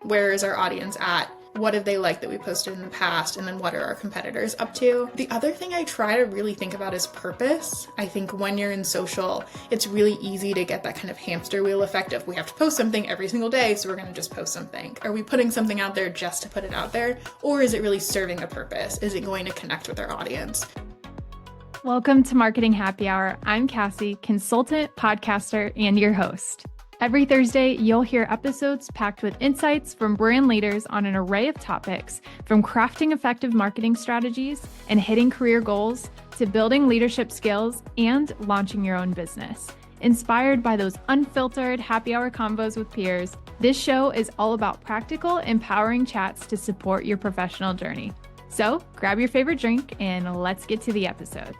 Where is our audience at? What have they liked that we posted in the past? And then what are our competitors up to? The other thing I try to really think about is purpose. I think when you're in social, it's really easy to get that kind of hamster wheel effect of we have to post something every single day, so we're going to just post something. Are we putting something out there just to put it out there? Or is it really serving a purpose? Is it going to connect with our audience? Welcome to Marketing Happy Hour. I'm Cassie, consultant, podcaster, and your host. Every Thursday, you'll hear episodes packed with insights from brand leaders on an array of topics, from crafting effective marketing strategies and hitting career goals to building leadership skills and launching your own business. Inspired by those unfiltered happy hour combos with peers, this show is all about practical, empowering chats to support your professional journey. So grab your favorite drink and let's get to the episode.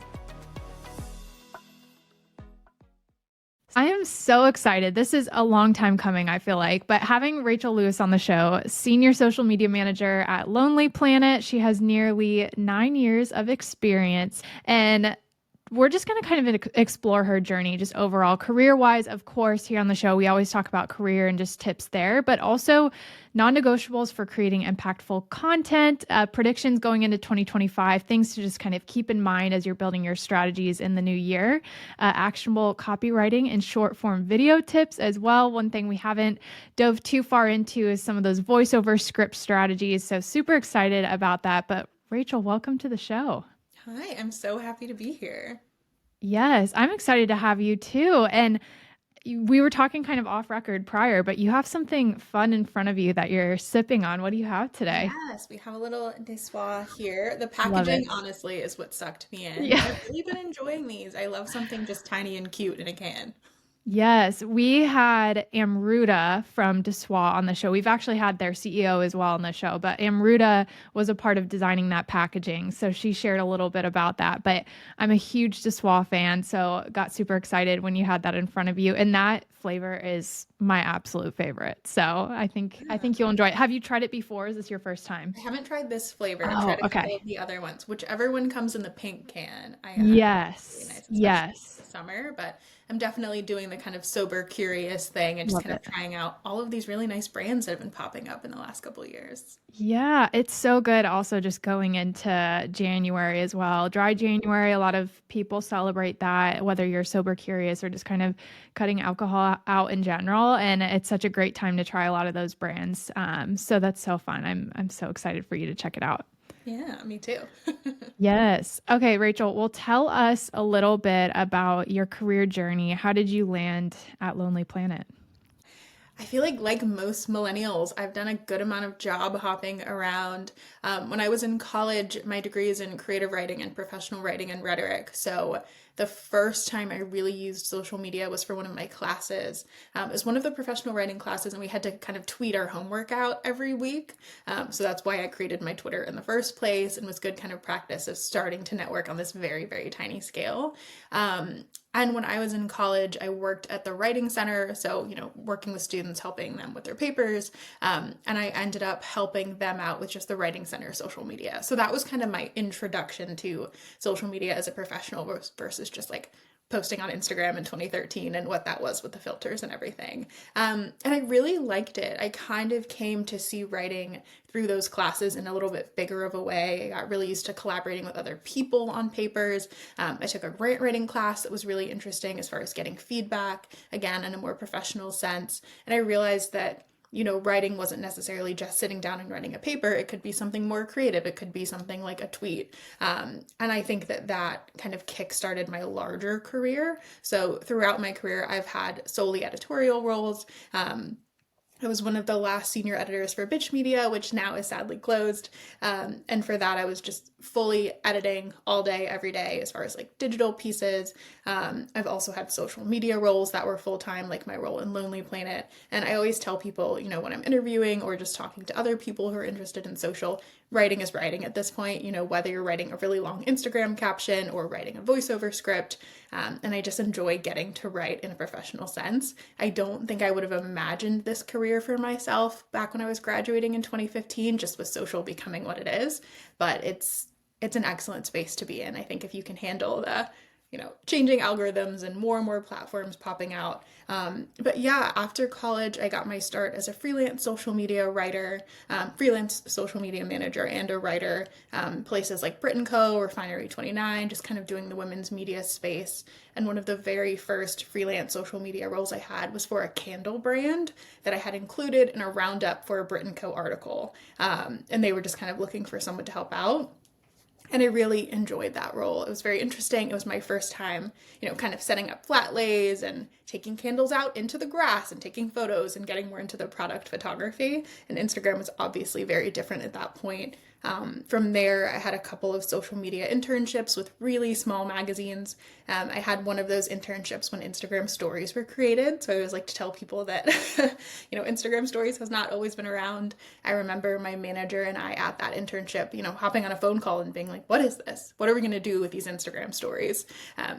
I am so excited. This is a long time coming, I feel like, but having Rachel Lewis on the show, senior social media manager at Lonely Planet, she has nearly 9 years of experience, and we're just going to kind of explore her journey, just overall career-wise. Of course, here on the show, we always talk about career and just tips there, but also non-negotiables for creating impactful content, predictions going into 2025, things to just kind of keep in mind as you're building your strategies in the new year, actionable copywriting and short form video tips as well. One thing we haven't dove too far into is some of those voiceover script strategies. So super excited about that. But Rachel, welcome to the show. Hi, I'm so happy to be here. Yes, I'm excited to have you too. And we were talking kind of off record prior, but you have something fun in front of you that you're sipping on. What do you have today? Yes, we have a little Dessoir here. The Love packaging, it. honestly, is what sucked me in, but Yeah. I've really been enjoying these. I love something just tiny and cute in a can. Yes, we had Amruta from Dessoir on the show. We've actually had their CEO as well on the show, but Amruta was a part of designing that packaging. So she shared a little bit about that. But I'm a huge Dessoir fan, so got super excited when you had that in front of you. And that flavor is my absolute favorite. So I think you'll enjoy it. Have you tried it before? Is this your first time? I haven't tried this flavor. I've Oh, tried a couple okay. of the other ones. Whichever one comes in the pink can, I really Yes. nice, especially Yes. in the summer. But I'm definitely doing the kind of sober curious thing and just Love kind of it. trying out all of these really nice brands that have been popping up in the last couple of years. Yeah, it's so good. Also, just going into January as well. Dry January, a lot of people celebrate that, whether you're sober curious or just kind of cutting alcohol out in general. And it's such a great time to try a lot of those brands. So that's so fun. I'm so excited for you to check it out. Yeah, me too. Yes. Okay, Rachel, well, tell us a little bit about your career journey. How did you land at Lonely Planet? I feel like most millennials, I've done a good amount of job hopping around. When I was in college, my degree is in creative writing and professional writing and rhetoric. So the first time I really used social media was for one of my classes. It was one of the professional writing classes, and we had to kind of tweet our homework out every week. So that's why I created my Twitter in the first place and was good kind of practice of starting to network on this very, very tiny scale. And when I was in college, I worked at the Writing Center, so, working with students, helping them with their papers. And I ended up helping them out with just the Writing Center social media. So that was kind of my introduction to social media as a professional versus just like posting on Instagram in 2013 and what that was with the filters and everything. And I really liked it. I kind of came to see writing through those classes in a little bit bigger of a way. I got really used to collaborating with other people on papers. I took a grant writing class that was really interesting as far as getting feedback, again, in a more professional sense. And I realized that writing wasn't necessarily just sitting down and writing a paper. It could be something more creative. It could be something like a tweet. And I think that kind of kickstarted my larger career. So throughout my career, I've had solely editorial roles. I was one of the last senior editors for Bitch Media, which now is sadly closed. And for that, I was just fully editing all day, every day, as far as like digital pieces. I've also had social media roles that were full time, like my role in Lonely Planet. And I always tell people, when I'm interviewing or just talking to other people who are interested in social, writing is writing at this point, whether you're writing a really long Instagram caption or writing a voiceover script. And I just enjoy getting to write in a professional sense. I don't think I would have imagined this career for myself back when I was graduating in 2015, just with social becoming what it is. But it's an excellent space to be in. I think if you can handle the changing algorithms and more platforms popping out. But yeah, after college, I got my start as a freelance social media writer, freelance social media manager, and a writer. Places like Brit & Co., Refinery 29, just kind of doing the women's media space. And one of the very first freelance social media roles I had was for a candle brand that I had included in a roundup for a Brit & Co. article. And they were just kind of looking for someone to help out. And I really enjoyed that role. It was very interesting. It was my first time, kind of setting up flat lays and taking candles out into the grass and taking photos and getting more into the product photography. And Instagram was obviously very different at that point. From there, I had a couple of social media internships with really small magazines. I had one of those internships when Instagram stories were created. So I always like to tell people that, Instagram stories has not always been around. I remember my manager and I at that internship, hopping on a phone call and being like, what is this? What are we going to do with these Instagram stories?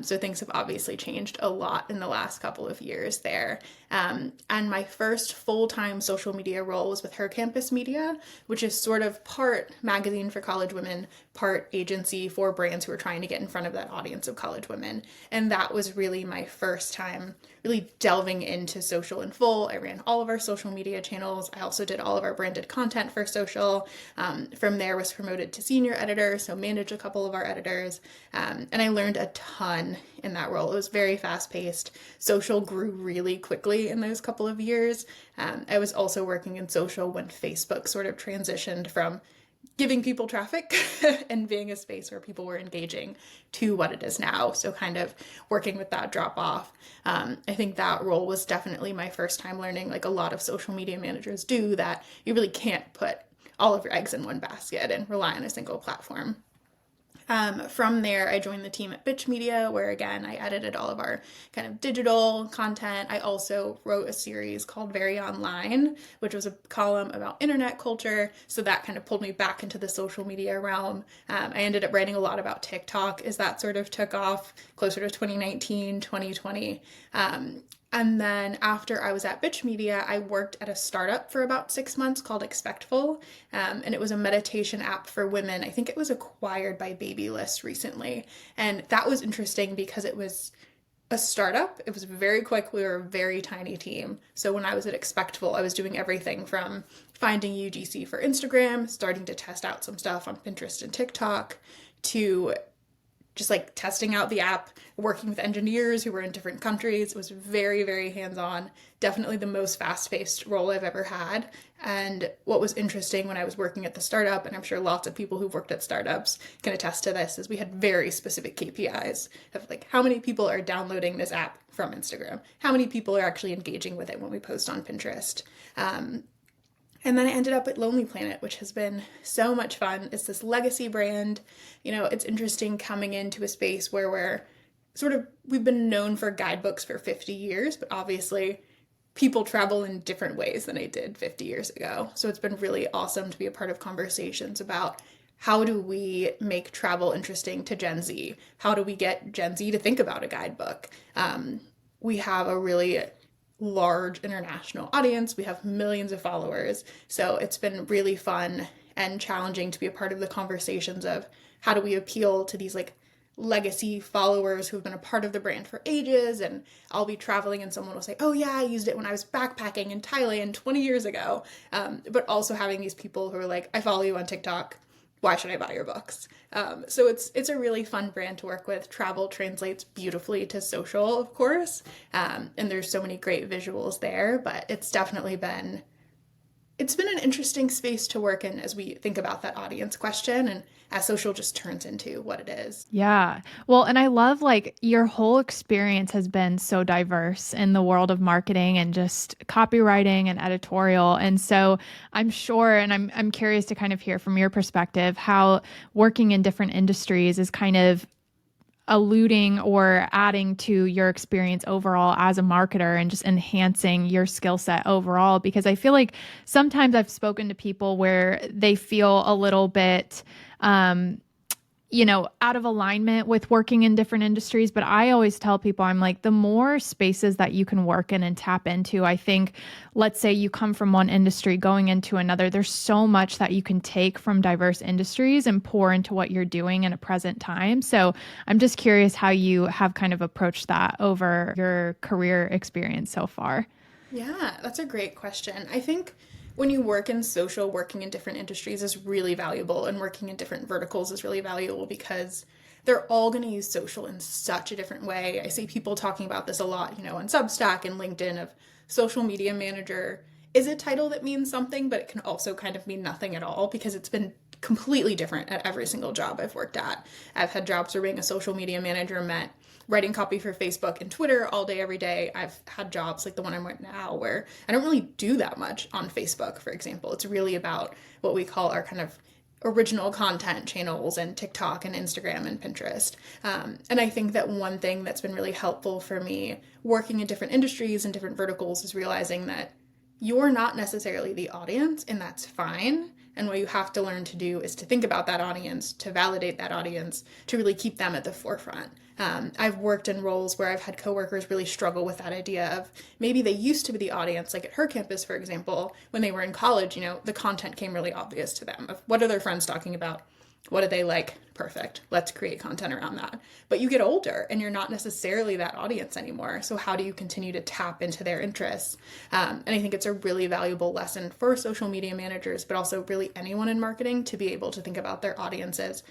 So things have obviously changed a lot in the last couple of years there. And my first full-time social media role was with Her Campus Media, which is sort of part magazine for college women, part agency for brands who are trying to get in front of that audience of college women. And that was really my first time really delving into social in full. I ran all of our social media channels. I also did all of our branded content for social. From there was promoted to senior editor, so managed a couple of our editors. And I learned a ton in that role. It was very fast paced. Social grew really quickly in those couple of years. I was also working in social when Facebook sort of transitioned from giving people traffic and being a space where people were engaging to what it is now. So kind of working with that drop off. I think that role was definitely my first time learning, like a lot of social media managers do, that you really can't put all of your eggs in one basket and rely on a single platform. From there, I joined the team at Bitch Media, where again, I edited all of our kind of digital content. I also wrote a series called Very Online, which was a column about internet culture. So that kind of pulled me back into the social media realm. I ended up writing a lot about TikTok as that sort of took off closer to 2019, 2020. And then after I was at Bitch Media, I worked at a startup for about 6 months called Expectful. And it was a meditation app for women. I think it was acquired by Babylist recently. And that was interesting because it was a startup. It was very quick. We were a very tiny team. So when I was at Expectful, I was doing everything from finding UGC for Instagram, starting to test out some stuff on Pinterest and TikTok, to just like testing out the app, working with engineers who were in different countries. It was very, very hands-on, definitely the most fast-paced role I've ever had. And what was interesting when I was working at the startup, and I'm sure lots of people who've worked at startups can attest to this, is we had very specific KPIs of like how many people are downloading this app from Instagram, how many people are actually engaging with it when we post on Pinterest. And then I ended up at Lonely Planet, which has been so much fun. It's this legacy brand. It's interesting coming into a space where we've been known for guidebooks for 50 years, but obviously people travel in different ways than I did 50 years ago. So it's been really awesome to be a part of conversations about how do we make travel interesting to Gen Z? How do we get Gen Z to think about a guidebook? We have a really large international audience. We have millions of followers. So it's been really fun and challenging to be a part of the conversations of how do we appeal to these like legacy followers who've been a part of the brand for ages. And I'll be traveling and someone will say, oh yeah, I used it when I was backpacking in Thailand 20 years ago. But also having these people who are like, I follow you on TikTok. Why should I buy your books? So it's a really fun brand to work with. Travel translates beautifully to social, of course. And there's so many great visuals there, but it's been an interesting space to work in as we think about that audience question and as social just turns into what it is. Yeah. Well, and I love like your whole experience has been so diverse in the world of marketing and just copywriting and editorial. And so I'm sure, and I'm curious to kind of hear from your perspective how working in different industries is kind of alluding or adding to your experience overall as a marketer and just enhancing your skill set overall. Because I feel like sometimes I've spoken to people where they feel a little bit, out of alignment with working in different industries. But I always tell people, I'm like, the more spaces that you can work in and tap into, I think, let's say you come from one industry going into another, there's so much that you can take from diverse industries and pour into what you're doing in a present time. So I'm just curious how you have kind of approached that over your career experience so far. Yeah, that's a great question. I think when you work in social, working in different industries is really valuable, and working in different verticals is really valuable because they're all going to use social in such a different way. I see people talking about this a lot, on Substack and LinkedIn of social media manager is a title that means something, but it can also kind of mean nothing at all because it's been completely different at every single job I've worked at. I've had jobs where being a social media manager meant writing copy for Facebook and Twitter all day, every day. I've had jobs like the one I'm at now where I don't really do that much on Facebook, for example. It's really about what we call our kind of original content channels and TikTok and Instagram and Pinterest. And I think that one thing that's been really helpful for me working in different industries and different verticals is realizing that you're not necessarily the audience, and that's fine. And what you have to learn to do is to think about that audience, to validate that audience, to really keep them at the forefront. I've worked in roles where I've had coworkers really struggle with that idea of maybe they used to be the audience, like at her campus, for example, when they were in college, the content came really obvious to them of what are their friends talking about? What do they like? Perfect. Let's create content around that. But you get older and you're not necessarily that audience anymore. So how do you continue to tap into their interests? And I think it's a really valuable lesson for social media managers, but also really anyone in marketing to be able to think about their audiences.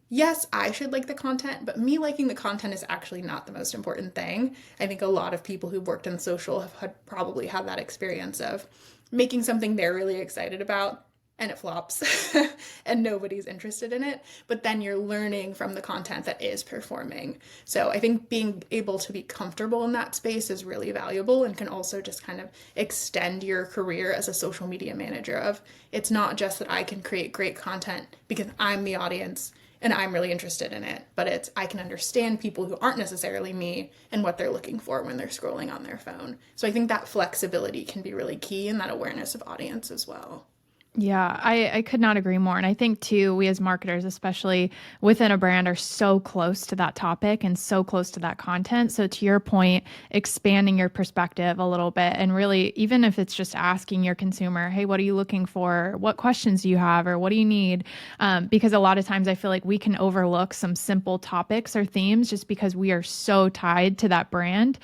Yes, I should like the content, but me liking the content is actually not the most important thing. I think a lot of people who've worked in social have probably had that experience of making something they're really excited about and it flops and nobody's interested in it, but then you're learning from the content that is performing. So I think being able to be comfortable in that space is really valuable and can also just kind of extend your career as a social media manager of it's not just that I can create great content because I'm the audience and I'm really interested in it, but it's I can understand people who aren't necessarily me and what they're looking for when they're scrolling on their phone. So I think that flexibility can be really key in that awareness of audience as well. Yeah, I could not agree more. And I think too, we as marketers, especially within a brand, are so close to that topic and so close to that content. So to your point, expanding your perspective a little bit and really, even if it's just asking your consumer, hey, what are you looking for? What questions do you have? Or what do you need? Because a lot of times I feel like we can overlook some simple topics or themes just because we are so tied to that brand.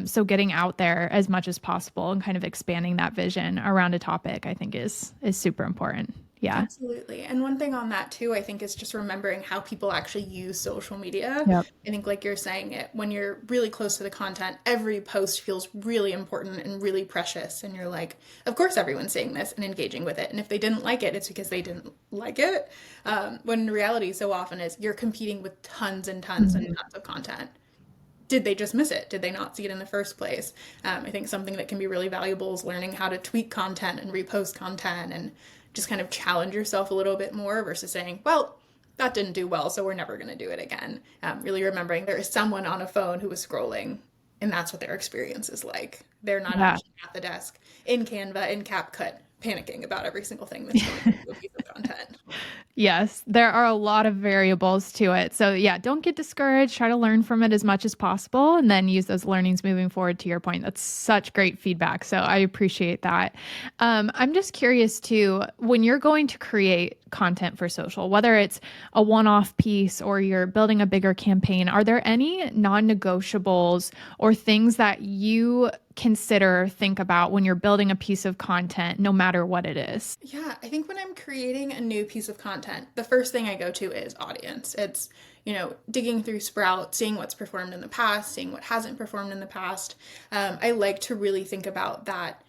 So getting out there as much as possible and kind of expanding that vision around a topic, I think is super important. Yeah. Absolutely. And one thing on that too, I think is just remembering how people actually use social media. Yep. I think like you're saying it, when you're really close to the content, every post feels really important and really precious. And you're like, of course everyone's seeing this and engaging with it. And if they didn't like it, it's because they didn't like it. When in reality, so often is you're competing with tons and tons and tons of content. Did they just miss it? Did they not see it in the first place? I think something that can be really valuable is learning how to tweak content and repost content and just kind of challenge yourself a little bit more versus saying, well, that didn't do well, so we're never going to do it again. Really remembering there is someone on a phone who is scrolling, and that's what their experience is like. They're not Yeah. actually at the desk in Canva, in CapCut, panicking about every single thing that's going into a piece of content. Yes, there are a lot of variables to it. So, yeah, don't get discouraged. Try to learn from it as much as possible and then use those learnings moving forward to your point. That's such great feedback. So, I appreciate that. I'm just curious too, when you're going to create content for social, whether it's a one off piece or you're building a bigger campaign, are there any non negotiables or things that you consider, think about when you're building a piece of content, no matter what it is? Yeah, I think when I'm creating a new piece of content, the first thing I go to is audience. It's, digging through Sprout, seeing what's performed in the past, seeing what hasn't performed in the past. I like to really think about that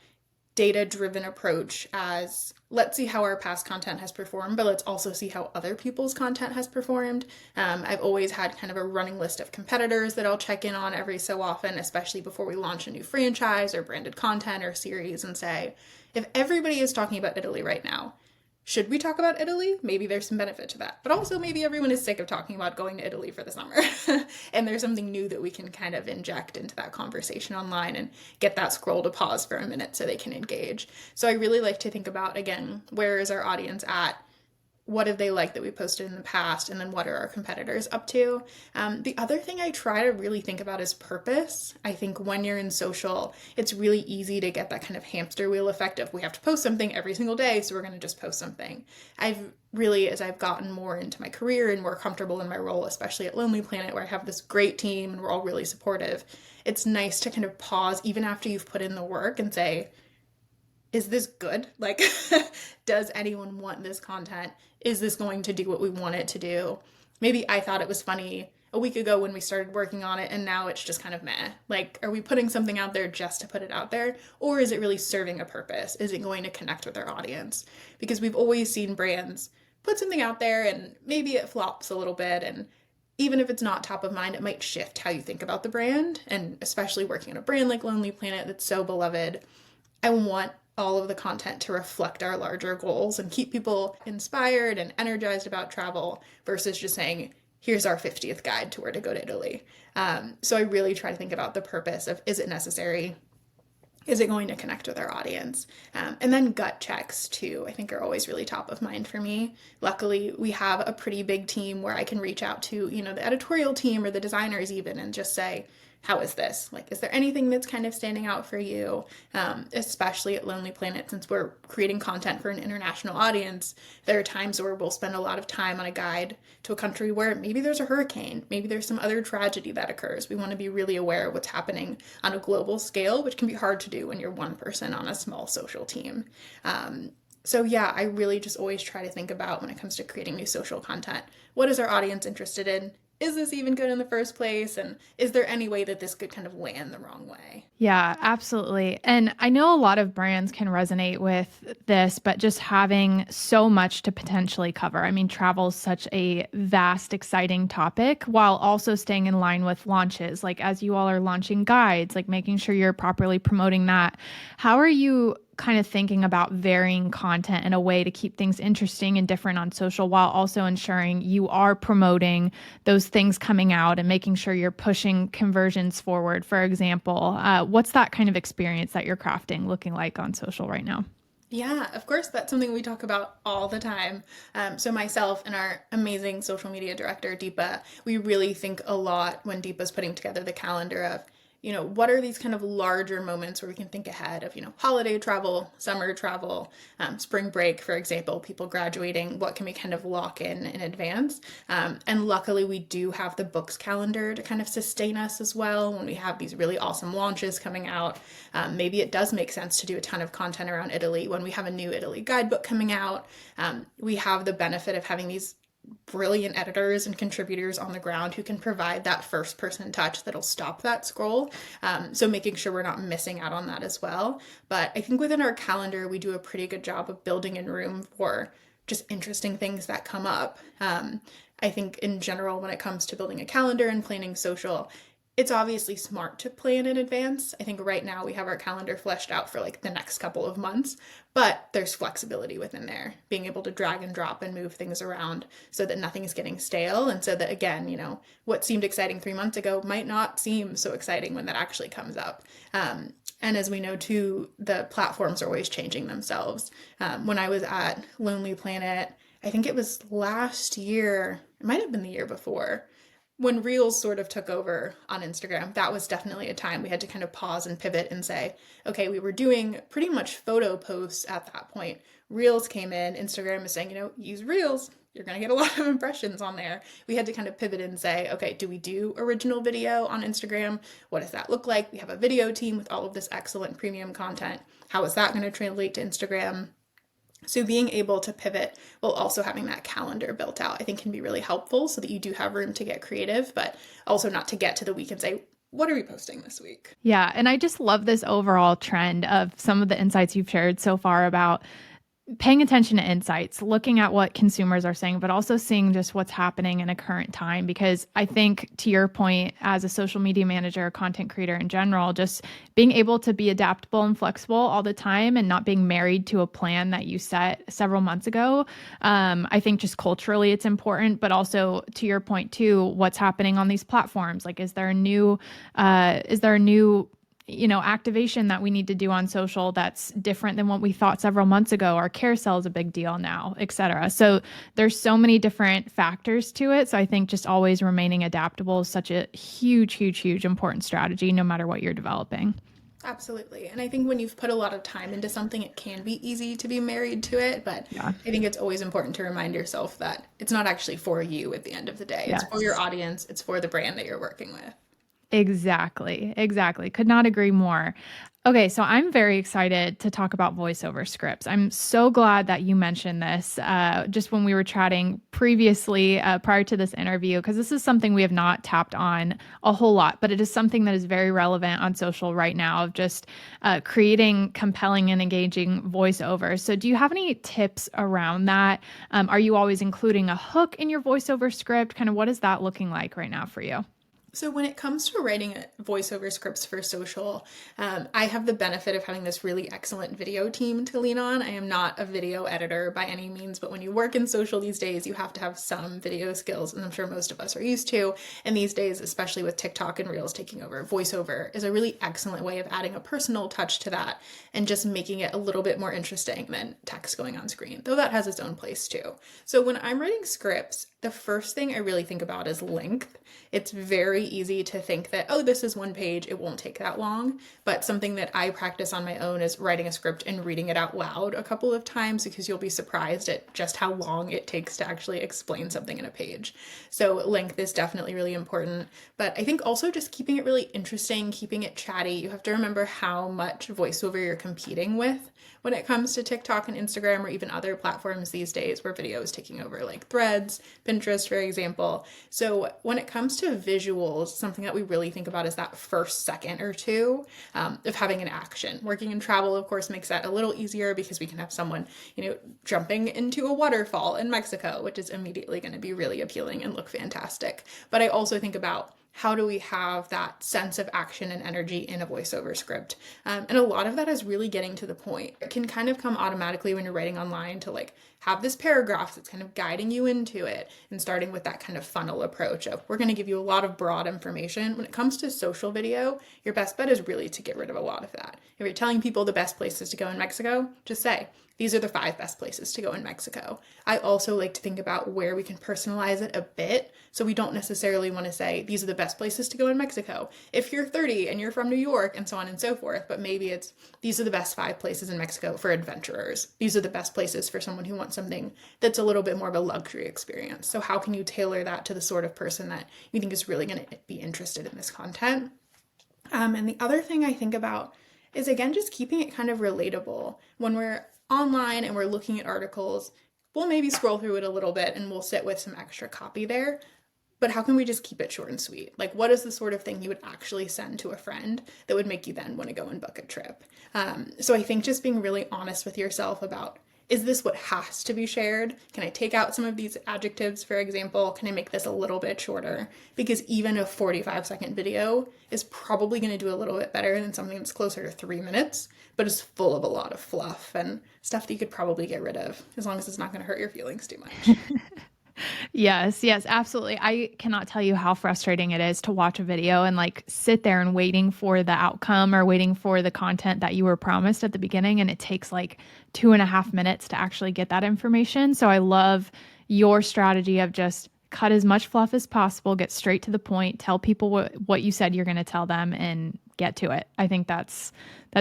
data driven approach as let's see how our past content has performed, but let's also see how other people's content has performed. I've always had kind of a running list of competitors that I'll check in on every so often, especially before we launch a new franchise or branded content or series, and say, if everybody is talking about Italy right now, should we talk about Italy? Maybe there's some benefit to that. But also, maybe everyone is sick of talking about going to Italy for the summer. And there's something new that we can kind of inject into that conversation online and get that scroll to pause for a minute so they can engage. So I really like to think about, again, where is our audience at? what have they liked that we posted in the past, and then what are our competitors up to. The other thing I try to really think about is purpose. I think when you're in social, it's really easy to get that kind of hamster wheel effect of we have to post something every single day, so we're going to just post something. I've really, as I've gotten more into my career and more comfortable in my role, especially at Lonely Planet, where I have this great team and we're all really supportive, it's nice to kind of pause even after you've put in the work and say, is this good? Like, does anyone want this content? Is this going to do what we want it to do? Maybe I thought it was funny a week ago when we started working on it, and now it's just kind of meh. Like, are we putting something out there just to put it out there? Or is it really serving a purpose? Is it going to connect with our audience? Because we've always seen brands put something out there and maybe it flops a little bit. And even if it's not top of mind, it might shift how you think about the brand. And especially working on a brand like Lonely Planet that's so beloved, I want all of the content to reflect our larger goals and keep people inspired and energized about travel versus just saying, here's our 50th guide to where to go to Italy. So I really try to think about the purpose of, is it necessary? Is it going to connect with our audience? And then gut checks too, I think are always really top of mind for me. Luckily, we have a pretty big team where I can reach out to, the editorial team or the designers even and just say, how is this? Like, is there anything that's kind of standing out for you? Especially at Lonely Planet, since we're creating content for an international audience, there are times where we'll spend a lot of time on a guide to a country where maybe there's a hurricane, maybe there's some other tragedy that occurs. We want to be really aware of what's happening on a global scale, which can be hard to do when you're one person on a small social team. So yeah, I really just always try to think about when it comes to creating new social content, what is our audience interested in? Is this even good in the first place? And is there any way that this could kind of land the wrong way? Yeah, absolutely. And I know a lot of brands can resonate with this, but just having so much to potentially cover. I mean, travel is such a vast, exciting topic while also staying in line with launches. Like as you all are launching guides, like making sure you're properly promoting that. How are you kind of thinking about varying content in a way to keep things interesting and different on social while also ensuring you are promoting those things coming out and making sure you're pushing conversions forward, for example? What's that kind of experience that you're crafting looking like on social right now? Yeah, of course, that's something we talk about all the time. So myself and our amazing social media director, Deepa, we really think a lot when Deepa's putting together the calendar of, what are these kind of larger moments where we can think ahead of, holiday travel, summer travel, spring break, for example, people graduating, what can we kind of lock in advance? And luckily we do have the books calendar to kind of sustain us as well when we have these really awesome launches coming out. Maybe it does make sense to do a ton of content around Italy. When we have a new Italy guidebook coming out, we have the benefit of having these brilliant editors and contributors on the ground who can provide that first person touch that'll stop that scroll. So making sure we're not missing out on that as well. But I think within our calendar, we do a pretty good job of building in room for just interesting things that come up. I think in general, when it comes to building a calendar and planning social, it's obviously smart to plan in advance. I think right now we have our calendar fleshed out for like the next couple of months, but there's flexibility within there, being able to drag and drop and move things around so that nothing is getting stale. And so that, again, what seemed exciting 3 months ago might not seem so exciting when that actually comes up. And as we know too, the platforms are always changing themselves. When I was at Lonely Planet, I think it was last year, it might have been the year before, when Reels sort of took over on Instagram, that was definitely a time we had to kind of pause and pivot and say, okay, we were doing pretty much photo posts at that point. Reels came in, Instagram is saying, use Reels. You're going to get a lot of impressions on there. We had to kind of pivot and say, okay, do we do original video on Instagram? What does that look like? We have a video team with all of this excellent premium content. How is that going to translate to Instagram? So being able to pivot while also having that calendar built out, I think can be really helpful so that you do have room to get creative, but also not to get to the week and say, what are we posting this week? Yeah. And I just love this overall trend of some of the insights you've shared so far about paying attention to insights, looking at what consumers are saying, but also seeing just what's happening in a current time. Because I think, to your point, as a social media manager, content creator in general, just being able to be adaptable and flexible all the time and not being married to a plan that you set several months ago. I think just culturally it's important, but also to your point too, what's happening on these platforms? Like, is there a new activation that we need to do on social that's different than what we thought several months ago. Our carousel is a big deal now, et cetera. So there's so many different factors to it. So I think just always remaining adaptable is such a huge, huge, huge important strategy, no matter what you're developing. Absolutely. And I think when you've put a lot of time into something, it can be easy to be married to it. But Yeah. I think it's always important to remind yourself that it's not actually for you at the end of the day. It's for your Yes. audience, it's for the brand that you're working with. Exactly. Exactly. Could not agree more. Okay, so I'm very excited to talk about voiceover scripts. I'm so glad that you mentioned this just when we were chatting previously prior to this interview, because this is something we have not tapped on a whole lot, but it is something that is very relevant on social right now of just creating compelling and engaging voiceovers. So, do you have any tips around that? Are you always including a hook in your voiceover script? Kind of what is that looking like right now for you? So when it comes to writing voiceover scripts for social, I have the benefit of having this really excellent video team to lean on. I am not a video editor by any means, but when you work in social these days, you have to have some video skills, and I'm sure most of us are used to. And these days, especially with TikTok and Reels taking over, voiceover is a really excellent way of adding a personal touch to that and just making it a little bit more interesting than text going on screen, though that has its own place too. So when I'm writing scripts, the first thing I really think about is length. It's very easy to think that, oh, this is one page, it won't take that long. But something that I practice on my own is writing a script and reading it out loud a couple of times because you'll be surprised at just how long it takes to actually explain something in a page. So length is definitely really important. But I think also just keeping it really interesting, keeping it chatty. You have to remember how much voiceover you're competing with when it comes to TikTok and Instagram or even other platforms these days where video is taking over, like Threads, Pinterest, for example. So when it comes to visuals, something that we really think about is that first second or two of having an action. Working in travel, of course, makes that a little easier because we can have someone, jumping into a waterfall in Mexico, which is immediately going to be really appealing and look fantastic. But I also think about how do we have that sense of action and energy in a voiceover script? And a lot of that is really getting to the point. It can kind of come automatically when you're writing online to have this paragraph that's kind of guiding you into it and starting with that kind of funnel approach of we're going to give you a lot of broad information. When it comes to social video, your best bet is really to get rid of a lot of that. If you're telling people the best places to go in Mexico, just say, these are the 5 best places to go in Mexico. I also like to think about where we can personalize it a bit. So we don't necessarily want to say, these are the best places to go in Mexico if you're 30 and you're from New York and so on and so forth. But maybe it's, these are the best 5 places in Mexico for adventurers. These are the best places for someone who wants something that's a little bit more of a luxury experience. So how can you tailor that to the sort of person that you think is really going to be interested in this content? And the other thing I think about is, again, just keeping it kind of relatable. When we're online and we're looking at articles, we'll maybe scroll through it a little bit and we'll sit with some extra copy there. But how can we just keep it short and sweet? What is the sort of thing you would actually send to a friend that would make you then want to go and book a trip? So I think just being really honest with yourself about, is this what has to be shared? Can I take out some of these adjectives, for example? Can I make this a little bit shorter? Because even a 45-second video is probably going to do a little bit better than something that's closer to 3 minutes, but is full of a lot of fluff and stuff that you could probably get rid of, as long as it's not going to hurt your feelings too much. Yes, yes, absolutely. I cannot tell you how frustrating it is to watch a video and sit there and waiting for the outcome or waiting for the content that you were promised at the beginning. And it takes 2.5 minutes to actually get that information. So I love your strategy of just cut as much fluff as possible, get straight to the point, tell people what you said you're going to tell them and get to it. I think that's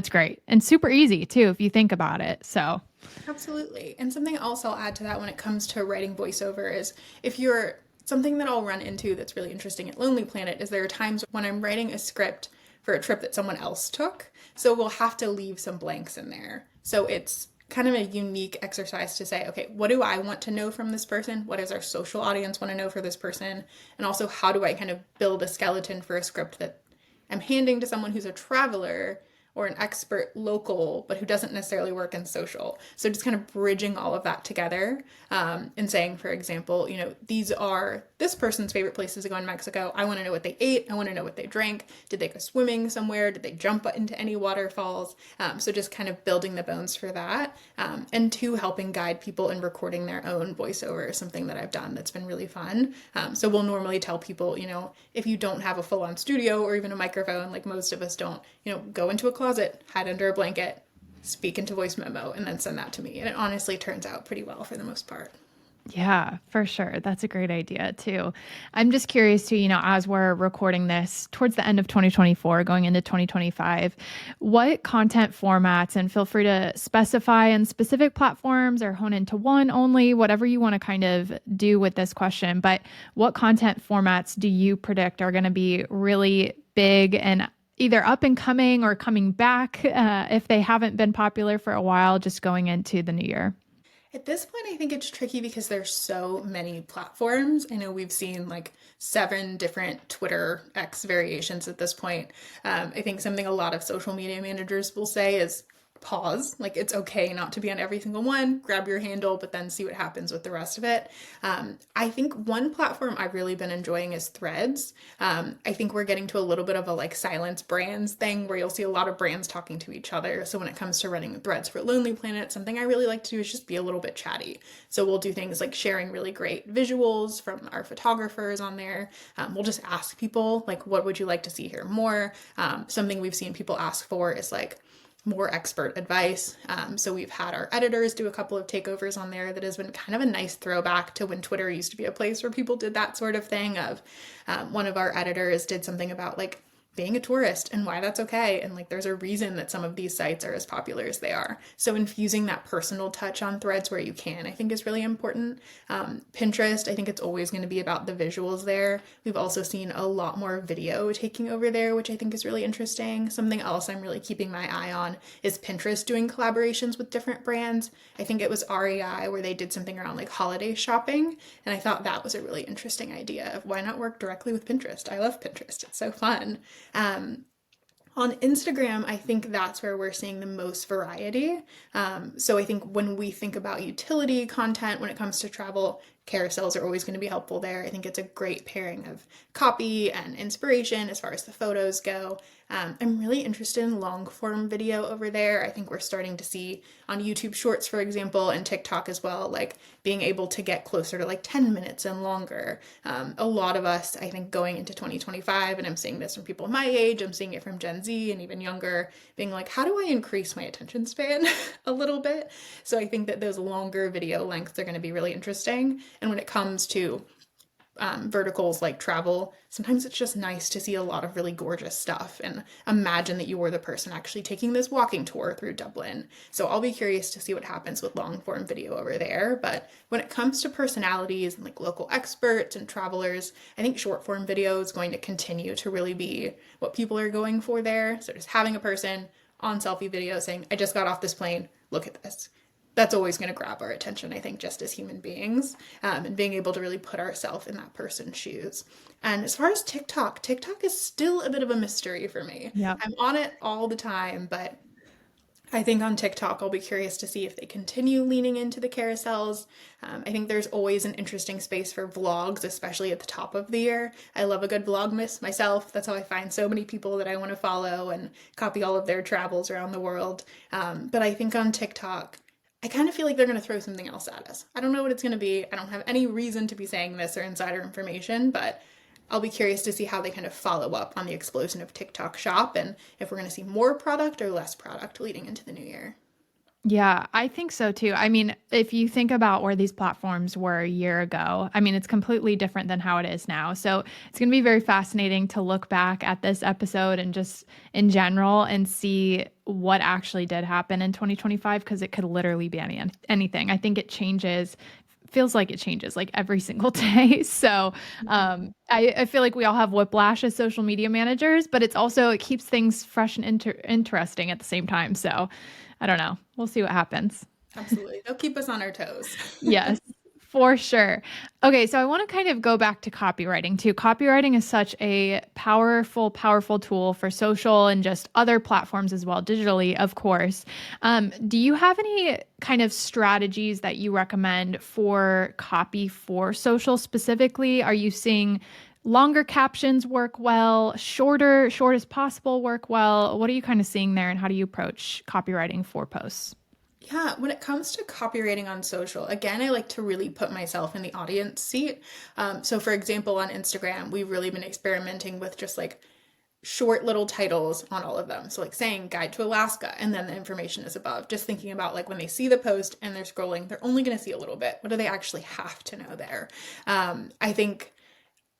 great and super easy too, if you think about it. So Absolutely. And something else I'll add to that when it comes to writing voiceover is, if you're something that I'll run into that's really interesting at Lonely Planet is there are times when I'm writing a script for a trip that someone else took. So we'll have to leave some blanks in there. So it's kind of a unique exercise to say, okay, what do I want to know from this person? What does our social audience want to know for this person? And also, how do I kind of build a skeleton for a script that I'm handing to someone who's a traveler or an expert local, but who doesn't necessarily work in social. So just kind of bridging all of that together, and saying, for example, these are this person's favorite places to go in Mexico. I want to know what they ate. I want to know what they drank. Did they go swimming somewhere? Did they jump into any waterfalls? So just kind of building the bones for that. And two, helping guide people in recording their own voiceover is something that I've done that's been really fun. So we'll normally tell people, if you don't have a full on studio or even a microphone, like most of us don't, go into a closet, hide under a blanket, speak into voice memo, and then send that to me. And it honestly turns out pretty well for the most part. Yeah, for sure. That's a great idea too. I'm just curious too, as we're recording this towards the end of 2024, going into 2025, what content formats, and feel free to specify in specific platforms or hone into one only, whatever you want to kind of do with this question, but what content formats do you predict are going to be really big and either up and coming or coming back, if they haven't been popular for a while, just going into the new year? At this point, I think it's tricky because there's so many platforms. I know we've seen like 7 different Twitter X variations at this point. I think something a lot of social media managers will say is pause. Like it's okay not to be on every single one, grab your handle, but then see what happens with the rest of it. I think one platform I've really been enjoying is Threads. I think we're getting to a little bit of a like silence brands thing where you'll see a lot of brands talking to each other. So when it comes to running threads for Lonely Planet, something I really like to do is just be a little bit chatty. So we'll do things like sharing really great visuals from our photographers on there. We'll just ask people like, what would you like to see here more? Something we've seen people ask for is like more expert advice. So we've had our editors do a couple of takeovers on there that has been kind of a nice throwback to when Twitter used to be a place where people did that sort of thing of one of our editors did something about like being a tourist and why that's okay. And like there's a reason that some of these sites are as popular as they are. So infusing that personal touch on threads where you can, I think is really important. Pinterest, I think it's always going to be about the visuals there. We've also seen a lot more video taking over there, which I think is really interesting. Something else I'm really keeping my eye on is Pinterest doing collaborations with different brands. I think it was REI where they did something around like holiday shopping. And I thought that was a really interesting idea of why not work directly with Pinterest? I love Pinterest. It's so fun. On Instagram, I think that's where we're seeing the most variety. So I think when we think about utility content, when it comes to travel, carousels are always going to be helpful there. I think it's a great pairing of copy and inspiration as far as the photos go. I'm really interested in long form video over there. I think we're starting to see on YouTube Shorts, for example, and TikTok as well, like being able to get closer to like 10 minutes and longer. A lot of us, I think, going into 2025, and I'm seeing this from people my age, I'm seeing it from Gen Z and even younger, being like, how do I increase my attention span a little bit? So I think that those longer video lengths are going to be really interesting. And when it comes to verticals like travel, sometimes it's just nice to see a lot of really gorgeous stuff and imagine that you were the person actually taking this walking tour through Dublin. So I'll be curious to see what happens with long form video over there. But when it comes to personalities and like local experts and travelers, I think short form video is going to continue to really be what people are going for there. So just having a person on selfie video saying, I just got off this plane, look at this. That's always going to grab our attention, I think, just as human beings, and being able to really put ourselves in that person's shoes. And as far as TikTok, TikTok is still a bit of a mystery for me. Yep. I'm on it all the time, but I think on TikTok, I'll be curious to see if they continue leaning into the carousels. I think there's always an interesting space for vlogs, especially at the top of the year. I love a good vlogmas myself. That's how I find so many people that I want to follow and copy all of their travels around the world. But I think on TikTok, I kind of feel like they're going to throw something else at us. I don't know what it's going to be. I don't have any reason to be saying this or insider information, but I'll be curious to see how they kind of follow up on the explosion of TikTok Shop and if we're going to see more product or less product leading into the new year. Yeah, I think so too. I mean, if you think about where these platforms were a year ago, I mean, it's completely different than how it is now. So it's going to be very fascinating to look back at this episode and just in general and see what actually did happen in 2025, because it could literally be anything. I think it changes, feels like it changes like every single day. So I feel like we all have whiplash as social media managers, but it's also, it keeps things fresh and interesting at the same time. So I don't know. We'll see what happens. Absolutely. They'll keep us on our toes. Yes, For sure. Okay, so I want to kind of go back to copywriting too. Copywriting is such a powerful, powerful tool for social and just other platforms as well, digitally, of course. Do you have any kind of strategies that you recommend for copy for social specifically? Are you seeing longer captions work well, short as possible work well? What are you kind of seeing there, and how do you approach copywriting for posts? Yeah, when it comes to copywriting on social, again, I like to really put myself in the audience seat. So, for example, on Instagram, we've really been experimenting with just like short little titles on all of them. So, like saying Guide to Alaska, and then the information is above. Just thinking about like when they see the post and they're scrolling, they're only going to see a little bit. What do they actually have to know there? I think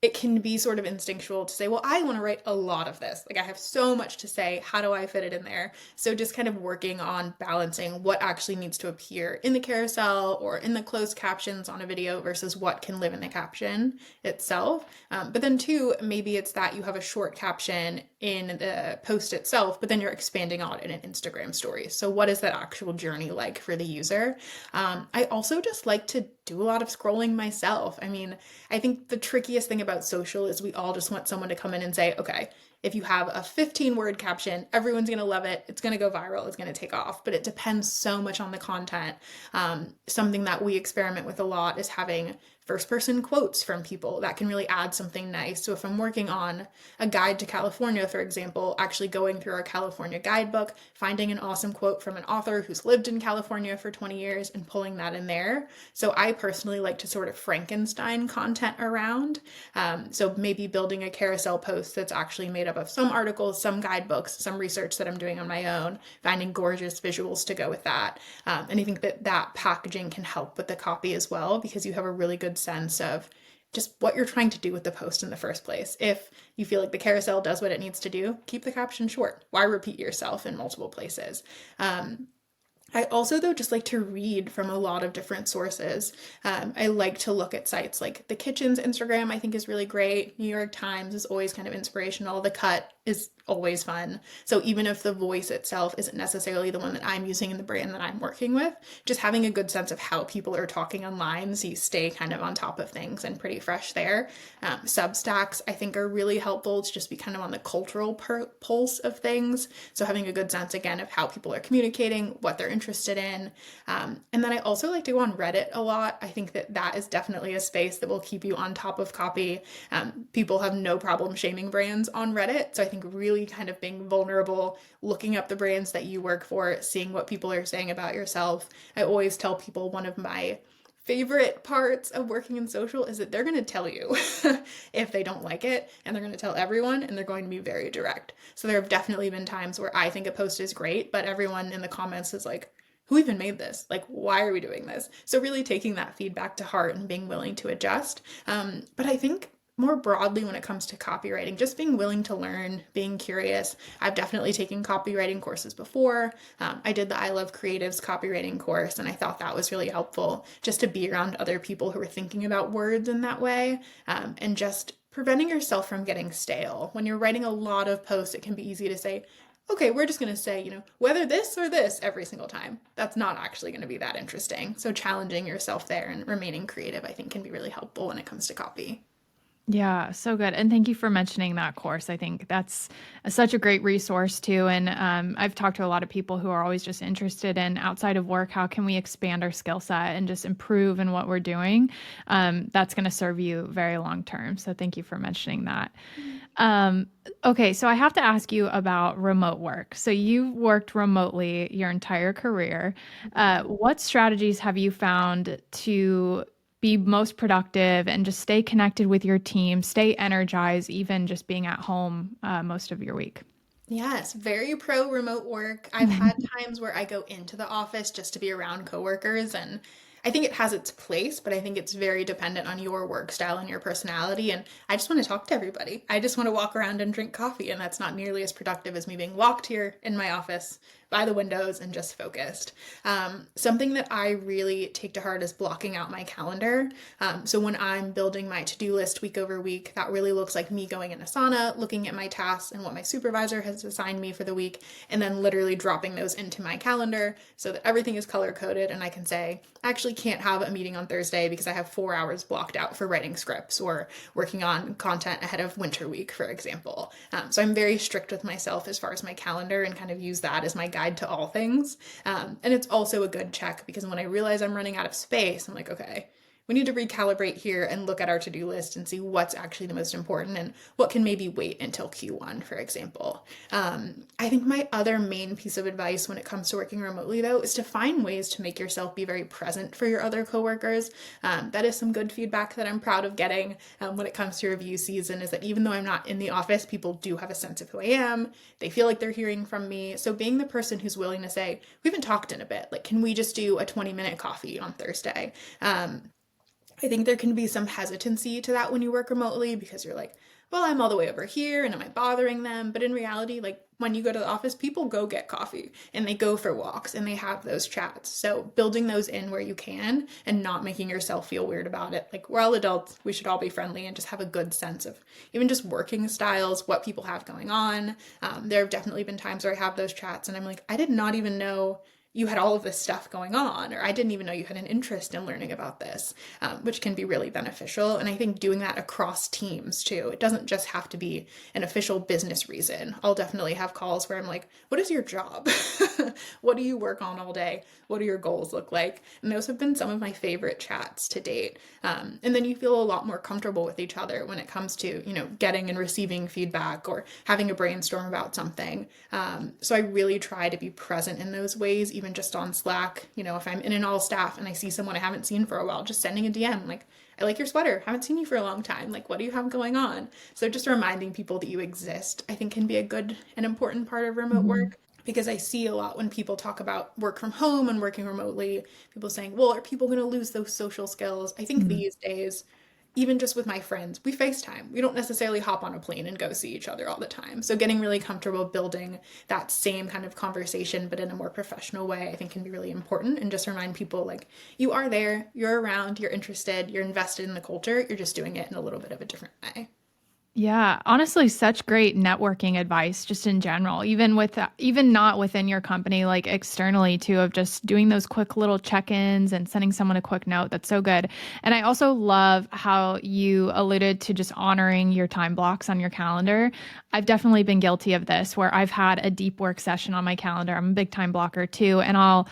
it can be sort of instinctual to say, well, I want to write a lot of this. Like, I have so much to say. How do I fit it in there? So, just kind of working on balancing what actually needs to appear in the carousel or in the closed captions on a video versus what can live in the caption itself. But then, too, maybe it's that you have a short caption in the post itself, but then you're expanding on it in an Instagram story. So, what is that actual journey like for the user? I also just like to do a lot of scrolling myself. I mean, I think the trickiest thing about social is we all just want someone to come in and say, okay, if you have a 15-word caption, everyone's going to love it. It's going to go viral. It's going to take off. But it depends so much on the content. Something that we experiment with a lot is having first person quotes from people that can really add something nice. So if I'm working on a guide to California, for example, actually going through our California guidebook, finding an awesome quote from an author who's lived in California for 20 years and pulling that in there. So I personally like to sort of Frankenstein content around. So maybe building a carousel post that's actually made up of some articles, some guidebooks, some research that I'm doing on my own, finding gorgeous visuals to go with that. And I think that that packaging can help with the copy as well, because you have a really good sense of just what you're trying to do with the post in the first place. If you feel like the carousel does what it needs to do, keep the caption short. Why repeat yourself in multiple places? I also, though, just like to read from a lot of different sources. I like to look at sites like The Kitchen's Instagram, I think is really great. New York Times is always kind of inspirational. The Cut is always fun. So even if the voice itself isn't necessarily the one that I'm using in the brand that I'm working with, just having a good sense of how people are talking online so you stay kind of on top of things and pretty fresh there. Substacks, I think, are really helpful to just be kind of on the cultural pulse of things. So having a good sense, again, of how people are communicating, what they're interested in. And then I also like to go on Reddit a lot. I think that that is definitely a space that will keep you on top of copy. People have no problem shaming brands on Reddit. So I think really kind of being vulnerable, looking up the brands that you work for, seeing what people are saying about yourself. I always tell people one of my favorite parts of working in social is that they're going to tell you if they don't like it, and they're going to tell everyone, and they're going to be very direct. So there have definitely been times where I think a post is great, but everyone in the comments is like, who even made this? Like, why are we doing this? So really taking that feedback to heart and being willing to adjust. But I think more broadly when it comes to copywriting, just being willing to learn, being curious. I've definitely taken copywriting courses before. I did the I Love Creatives copywriting course, and I thought that was really helpful just to be around other people who are thinking about words in that way, and just preventing yourself from getting stale. When you're writing a lot of posts, it can be easy to say, okay, we're just going to say, whether this or this every single time. That's not actually going to be that interesting. So challenging yourself there and remaining creative, I think, can be really helpful when it comes to copy. Yeah, so good. And thank you for mentioning that course. I think that's such a great resource too. And I've talked to a lot of people who are always just interested in outside of work, how can we expand our skill set and just improve in what we're doing? That's going to serve you very long term. So thank you for mentioning that. Okay, so I have to ask you about remote work. So you've worked remotely your entire career. What strategies have you found to be most productive and just stay connected with your team, stay energized, even just being at home most of your week? Yes, very pro remote work. I've had times where I go into the office just to be around coworkers, and I think it has its place, but I think it's very dependent on your work style and your personality. And I just want to talk to everybody. I just want to walk around and drink coffee, and that's not nearly as productive as me being locked here in my office by the windows and just focused. Something that I really take to heart is blocking out my calendar. So when I'm building my to-do list week over week, that really looks like me going in Asana, looking at my tasks and what my supervisor has assigned me for the week, and then literally dropping those into my calendar so that everything is color coded and I can say, actually, can't have a meeting on Thursday because I have 4 hours blocked out for writing scripts or working on content ahead of winter week, for example. So I'm very strict with myself as far as my calendar and kind of use that as my guide to all things. And it's also a good check because when I realize I'm running out of space, I'm like, okay, we need to recalibrate here and look at our to-do list and see what's actually the most important and what can maybe wait until Q1, for example. I think my other main piece of advice when it comes to working remotely, though, is to find ways to make yourself be very present for your other coworkers. That is some good feedback that I'm proud of getting when it comes to review season, is that even though I'm not in the office, people do have a sense of who I am. They feel like they're hearing from me. So being the person who's willing to say, we haven't talked in a bit, like, can we just do a 20-minute coffee on Thursday? I think there can be some hesitancy to that when you work remotely because you're like, well, I'm all the way over here and am I bothering them? But in reality, like when you go to the office, people go get coffee and they go for walks and they have those chats. So building those in where you can and not making yourself feel weird about it. Like we're all adults, we should all be friendly and just have a good sense of even just working styles, what people have going on. There have definitely been times where I have those chats and I'm like, I did not even know you had all of this stuff going on, or I didn't even know you had an interest in learning about this, which can be really beneficial. And I think doing that across teams too, it doesn't just have to be an official business reason. I'll definitely have calls where I'm like, what is your job? What do you work on all day? What do your goals look like? And those have been some of my favorite chats to date. And then you feel a lot more comfortable with each other when it comes to, getting and receiving feedback or having a brainstorm about something. So I really try to be present in those ways, even just on Slack. If I'm in an all staff and I see someone I haven't seen for a while, just sending a DM like, I like your sweater. Haven't seen you for a long time. Like, what do you have going on? So just reminding people that you exist, I think can be a good and important part of remote Mhm. work. Because I see a lot when people talk about work from home and working remotely, people saying, well, are people going to lose those social skills? I think Mhm. these days, even just with my friends, we FaceTime. We don't necessarily hop on a plane and go see each other all the time. So getting really comfortable building that same kind of conversation, but in a more professional way, I think can be really important. And just remind people like, you are there, you're around, you're interested, you're invested in the culture, you're just doing it in a little bit of a different way. Yeah, honestly, such great networking advice just in general, even not within your company, like externally too, of just doing those quick little check-ins and sending someone a quick note. That's so good. And I also love how you alluded to just honoring your time blocks on your calendar. I've definitely been guilty of this where I've had a deep work session on my calendar. I'm a big time blocker too, and I'll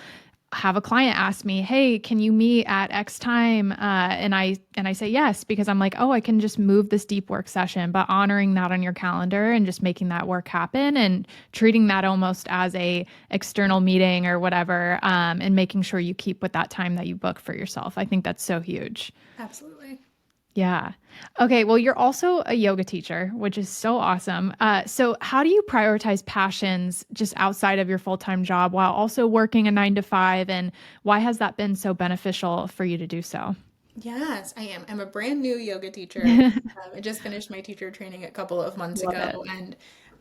have a client ask me, "Hey, can you meet at X time?" And I say yes because I'm like, "Oh, I can just move this deep work session." But honoring that on your calendar and just making that work happen and treating that almost as a external meeting or whatever, and making sure you keep with that time that you book for yourself. I think that's so huge. Absolutely. Yeah. Okay. Well, you're also a yoga teacher, which is so awesome. So, how do you prioritize passions just outside of your full time job while also working a 9 to 5? And why has that been so beneficial for you to do so? Yes, I am. I'm a brand new yoga teacher. I just finished my teacher training a couple of months Love ago, it. and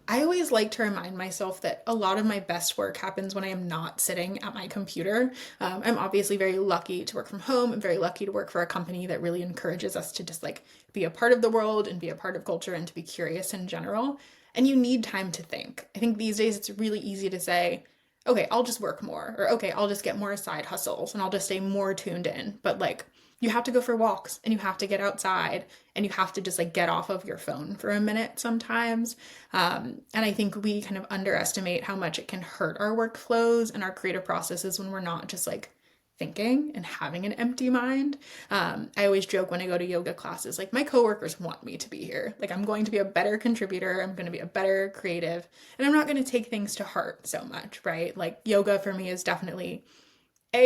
I always like to remind myself that a lot of my best work happens when I am not sitting at my computer. I'm obviously very lucky to work from home. I'm very lucky to work for a company that really encourages us to just like be a part of the world and be a part of culture and to be curious in general. And you need time to think. I think these days it's really easy to say, okay, I'll just work more, or okay, I'll just get more side hustles and I'll just stay more tuned in. But like, you have to go for walks and you have to get outside and you have to just like get off of your phone for a minute sometimes. And I think we kind of underestimate how much it can hurt our workflows and our creative processes when we're not just like thinking and having an empty mind. I always joke when I go to yoga classes, like my coworkers want me to be here. Like I'm going to be a better contributor, I'm going to be a better creative, and I'm not going to take things to heart so much, right? Like yoga for me is definitely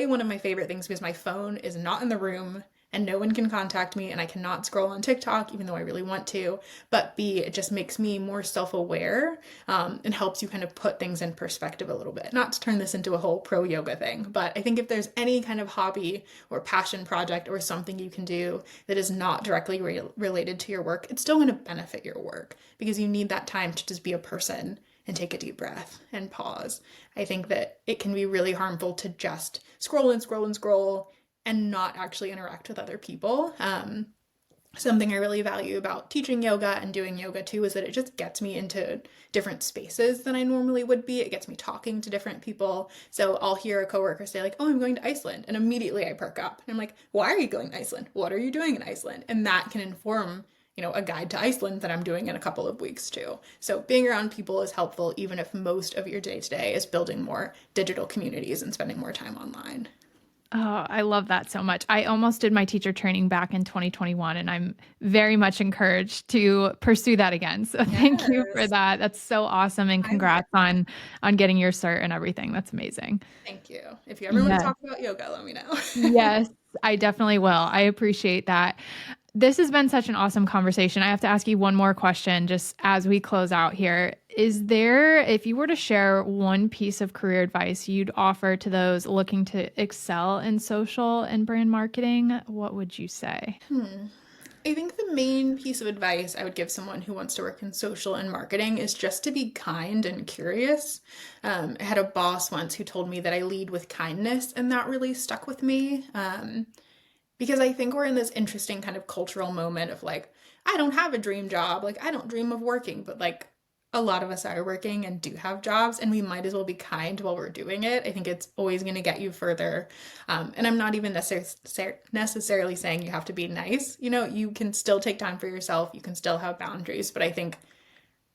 one of my favorite things because my phone is not in the room and no one can contact me and I cannot scroll on TikTok even though I really want to. But B, it just makes me more self-aware and helps you kind of put things in perspective a little bit. Not to turn this into a whole pro yoga thing, but I think if there's any kind of hobby or passion project or something you can do that is not directly related to your work, it's still going to benefit your work because you need that time to just be a person and take a deep breath and pause. I think that it can be really harmful to just scroll and scroll and scroll and not actually interact with other people. something I really value about teaching yoga and doing yoga too is that it just gets me into different spaces than I normally would be. It gets me talking to different people. So I'll hear a coworker say like, "Oh, I'm going to Iceland." And immediately I perk up. And I'm like, "Why are you going to Iceland? What are you doing in Iceland?" And that can inform, a guide to Iceland that I'm doing in a couple of weeks too. So being around people is helpful even if most of your day to day is building more digital communities and spending more time online. Oh, I love that so much. I almost did my teacher training back in 2021, and I'm very much encouraged to pursue that again. So thank you for Yes. that. That's so awesome, and I'm there. congrats on getting your cert and everything. That's amazing. Thank you. If you ever want to Yes. talk about yoga, let me know. Yes, I definitely will. I appreciate that. This has been such an awesome conversation. I have to ask you one more question just as we close out here. Is there, if you were to share one piece of career advice you'd offer to those looking to excel in social and brand marketing, what would you say? I think the main piece of advice I would give someone who wants to work in social and marketing is just to be kind and curious. I had a boss once who told me that I lead with kindness, and that really stuck with me. Because I think we're in this interesting kind of cultural moment of like, I don't have a dream job. Like, I don't dream of working, but like, a lot of us are working and do have jobs, and we might as well be kind while we're doing it. I think it's always going to get you further. And I'm not even necessarily saying you have to be nice. You can still take time for yourself, you can still have boundaries, but I think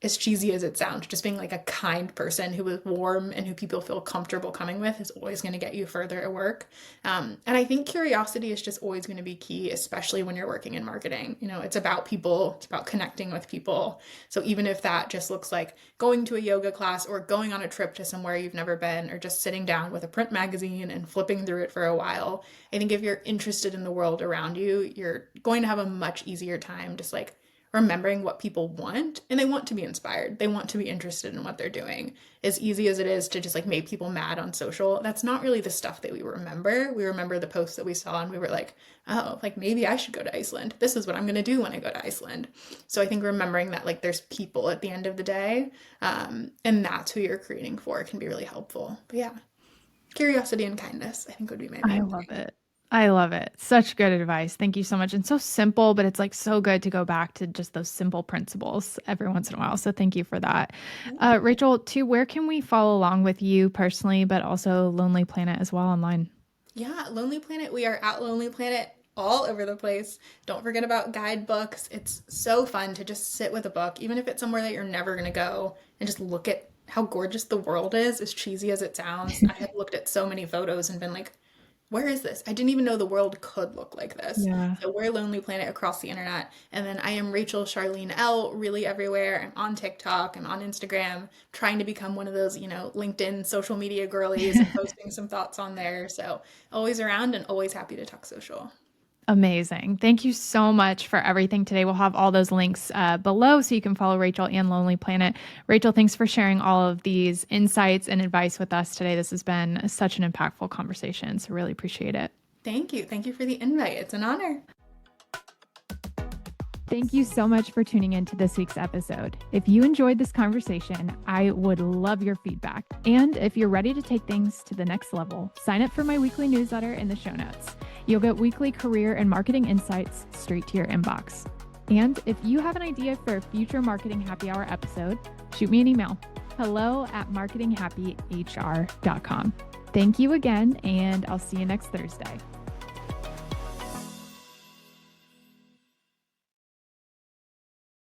as cheesy as it sounds, just being like a kind person who is warm and who people feel comfortable coming with is always going to get you further at work. And I think curiosity is just always going to be key, especially when you're working in marketing. It's about people, it's about connecting with people. So even if that just looks like going to a yoga class or going on a trip to somewhere you've never been or just sitting down with a print magazine and flipping through it for a while, I think if you're interested in the world around you, you're going to have a much easier time just like remembering what people want, and they want to be inspired. They want to be interested in what they're doing. As easy as it is to just like make people mad on social, that's not really the stuff that we remember. We remember the posts that we saw and we were like, "Oh, like maybe I should go to Iceland. This is what I'm going to do when I go to Iceland." So I think remembering that like there's people at the end of the day, and that's who you're creating for can be really helpful. But yeah, curiosity and kindness, I think would be my I main love thing. it. I love it. Such good advice. Thank you so much. And so simple, but it's like so good to go back to just those simple principles every once in a while. So thank you for that. Rachel, too, where can we follow along with you personally, but also Lonely Planet as well online? Yeah, Lonely Planet. We are at Lonely Planet all over the place. Don't forget about guidebooks. It's so fun to just sit with a book, even if it's somewhere that you're never going to go, and just look at how gorgeous the world is, as cheesy as it sounds. I have looked at so many photos and been like, where is this? I didn't even know the world could look like this. Yeah. So we're Lonely Planet across the internet. And then I am Rachel Charlene L, really everywhere. I'm on TikTok, I'm on Instagram, trying to become one of those, LinkedIn social media girlies and posting some thoughts on there. So always around and always happy to talk social. Amazing. Thank you so much for everything today. We'll have all those links below so you can follow Rachel and Lonely Planet. Rachel, thanks for sharing all of these insights and advice with us today. This has been such an impactful conversation. So, really appreciate it. Thank you. Thank you for the invite. It's an honor. Thank you so much for tuning in to this week's episode. If you enjoyed this conversation, I would love your feedback. And if you're ready to take things to the next level, sign up for my weekly newsletter in the show notes. You'll get weekly career and marketing insights straight to your inbox. And if you have an idea for a future Marketing Happy Hour episode, shoot me an email. hello@marketinghappyhr.com. Thank you again, and I'll see you next Thursday.